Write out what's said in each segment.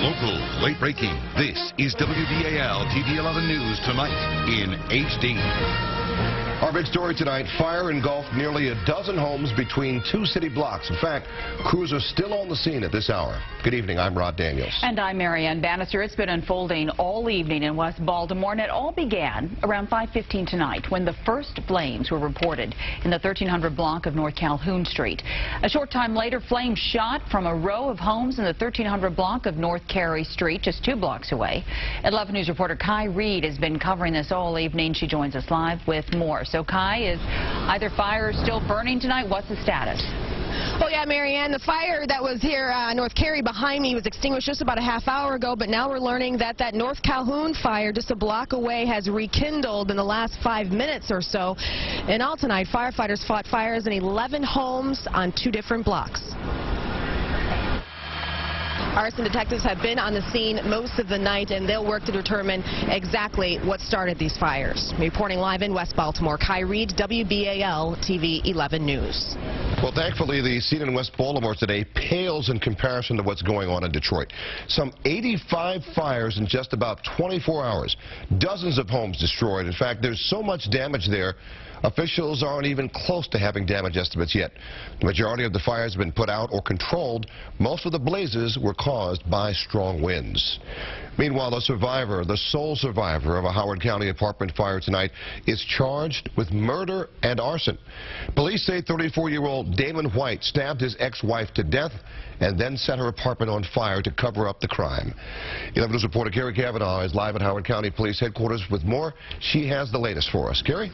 Local, late breaking. This is WBAL-TV 11 News tonight in HD. Our big story tonight, fire engulfed nearly a dozen homes between two city blocks. In fact, crews are still on the scene at this hour. Good evening, I'm Rod Daniels. And I'm Marianne Bannister. It's been unfolding all evening in West Baltimore, and it all began around 5:15 tonight when the first flames were reported in the 1300 block of North Calhoun Street. A short time later, flames shot from a row of homes in the 1300 block of North Carey Street, just 2 blocks away. 11 News reporter Kai Reed has been covering this all evening. She joins us live with more. So, Kai, is either fire still burning tonight? What's the status? Well, yeah, Marianne, the fire that was here North Carey behind me was extinguished just about a half hour ago, but now we're learning that that North Calhoun fire just a block away has rekindled in the last 5 minutes or so. In all tonight, firefighters fought fires in 11 homes on 2 different blocks. Arson detectives have been on the scene most of the night, and they'll work to determine exactly what started these fires. Reporting live in West Baltimore, Kai Reed, WBAL-TV 11 News. Well, thankfully, the scene in West Baltimore today pales in comparison to what's going on in Detroit. Some 85 fires in just about 24 hours. Dozens of homes destroyed. In fact, there's so much damage there, officials aren't even close to having damage estimates yet. The majority of the fires have been put out or controlled. Most of the blazes were caused by strong winds. Meanwhile, the sole survivor of a Howard County apartment fire tonight, is charged with murder and arson. Police say 34-year-old Damon White stabbed his ex-wife to death and then set her apartment on fire to cover up the crime. 11 News reporter Carrie Cavanaugh is live at Howard County Police Headquarters with more. She has the latest for us. Carrie?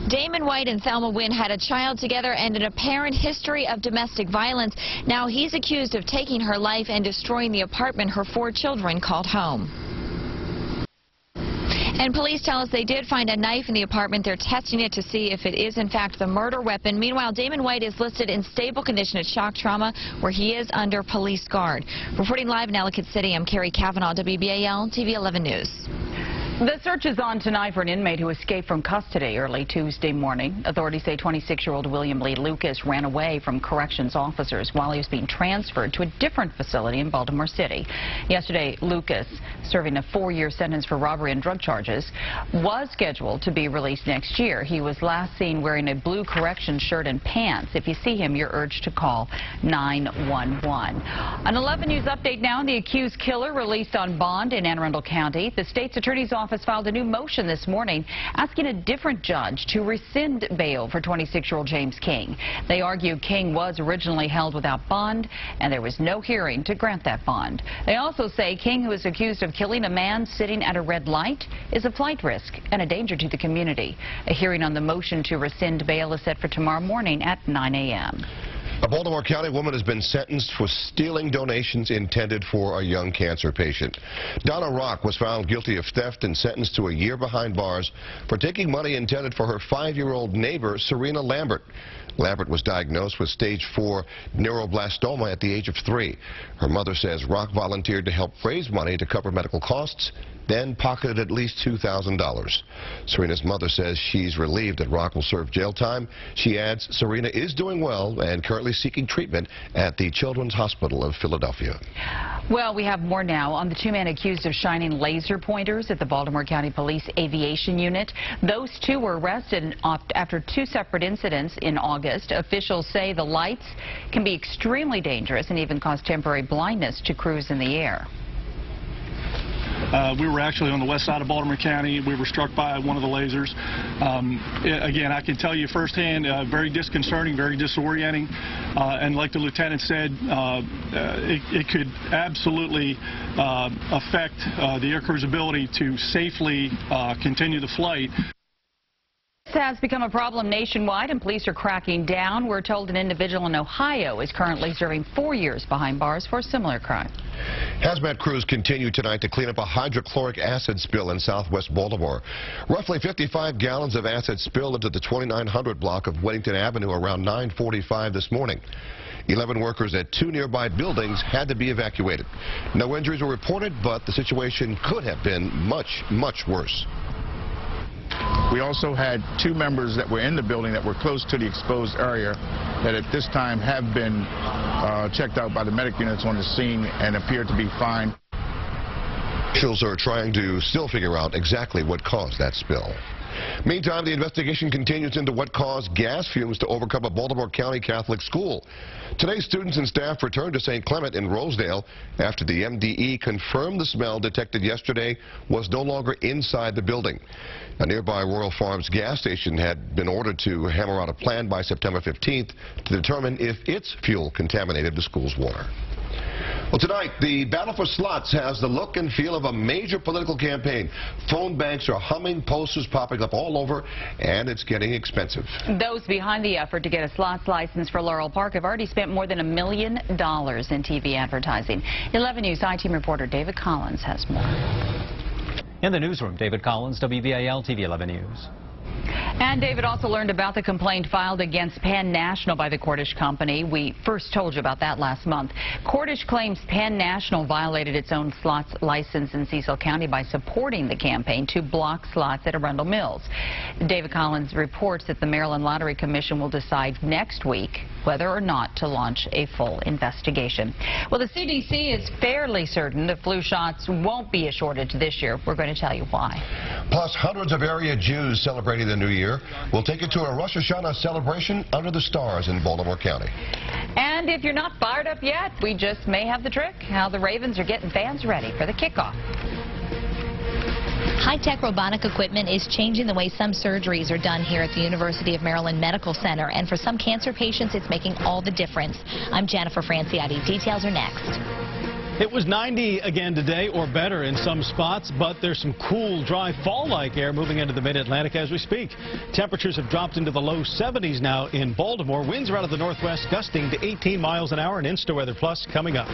Damon White and Thelma Wynn had a child together and an apparent history of domestic violence. Now he's accused of taking her life and destroying the apartment her 4 children called home. And police tell us they did find a knife in the apartment. They're testing it to see if it is in fact the murder weapon. Meanwhile, Damon White is listed in stable condition at shock trauma, where he is under police guard. Reporting live in Ellicott City, I'm Carrie Cavanaugh, WBAL-TV 11 News. The search is on tonight for an inmate who escaped from custody early Tuesday morning. Authorities say 26-year-old William Lee Lucas ran away from corrections officers while he was being transferred to a different facility in Baltimore City. Yesterday, Lucas, serving a 4-year sentence for robbery and drug charges, was scheduled to be released next year. He was last seen wearing a blue corrections shirt and pants. If you see him, you're urged to call 911. An 11 News update now. The accused killer released on bond in Anne Arundel County. The state's attorney's office filed a new motion this morning asking a different judge to rescind bail for 26-year-old James King. They argue King was originally held without bond and there was no hearing to grant that bond. They also say King, who is accused of killing a man sitting at a red light, is a flight risk and a danger to the community. A hearing on the motion to rescind bail is set for tomorrow morning at 9 a.m. A Baltimore County woman has been sentenced for stealing donations intended for a young cancer patient. Donna Rock was found guilty of theft and sentenced to a year behind bars for taking money intended for her 5-year-old neighbor, Serena Lambert. Lambert was diagnosed with stage 4 neuroblastoma at the age of 3. Her mother says Rock volunteered to help raise money to cover medical costs, then pocketed at least $2,000. Serena's mother says she's relieved that Rock will serve jail time. She adds Serena is doing well and currently seeking treatment at the Children's Hospital of Philadelphia. Well, we have more now on the 2 men accused of shining laser pointers at the Baltimore County Police Aviation Unit. Those 2 were arrested after 2 separate incidents in August. Officials say the lights can be extremely dangerous and even cause temporary blindness to crews in the air. We were actually on the west side of Baltimore County. We were struck by one of the lasers. Again, I can tell you firsthand, very disconcerting, very disorienting. And like the lieutenant said, it could absolutely affect the air crew's ability to safely continue the flight. This has become a problem nationwide, and police are cracking down. We're told an individual in Ohio is currently serving 4 years behind bars for a similar crime. Hazmat crews continue tonight to clean up a hydrochloric acid spill in southwest Baltimore. Roughly 55 gallons of acid spilled into the 2900 block of Weddington Avenue around 9:45 this morning. 11 workers at 2 nearby buildings had to be evacuated. No injuries were reported, but the situation could have been much, much worse. We also had 2 members that were in the building that were close to the exposed area that at this time have been checked out by the medic units on the scene and appear to be fine. Officials are trying to still figure out exactly what caused that spill. Meantime, the investigation continues into what caused gas fumes to overcome a Baltimore County Catholic school. Today, students and staff returned to St. Clement in Rosedale after the MDE confirmed the smell detected yesterday was no longer inside the building. A nearby Royal Farms gas station had been ordered to hammer out a plan by September 15th to determine if its fuel contaminated the school's water. Well, tonight, the battle for slots has the look and feel of a major political campaign. Phone banks are humming, posters popping up all over, and it's getting expensive. Those behind the effort to get a slots license for Laurel Park have already spent more than $1 million in TV advertising. 11 News I-Team reporter David Collins has more. In the newsroom, David Collins, WBAL-TV 11 News. And David also learned about the complaint filed against Penn National by the Cordish Company. We first told you about that last month. Cordish claims Penn National violated its own slots license in Cecil County by supporting the campaign to block slots at Arundel Mills. David Collins reports that the Maryland Lottery Commission will decide next week whether or not to launch a full investigation. Well, the CDC is fairly certain the flu shots won't be a shortage this year. We're going to tell you why. Plus, hundreds of area Jews celebrating the New Year will take you to a Rosh Hashanah celebration under the stars in Baltimore County. And if you're not fired up yet, we just may have the trick, how the Ravens are getting fans ready for the kickoff. High-tech robotic equipment is changing the way some surgeries are done here at the University of Maryland Medical Center, and for some cancer patients, it's making all the difference. I'm Jennifer Franciotti. Details are next. It was 90 again today, or better in some spots, but there's some cool, dry, fall-like air moving into the mid-Atlantic as we speak. Temperatures have dropped into the low 70s now in Baltimore. Winds are out of the northwest, gusting to 18 miles an hour, and Insta Weather Plus coming up.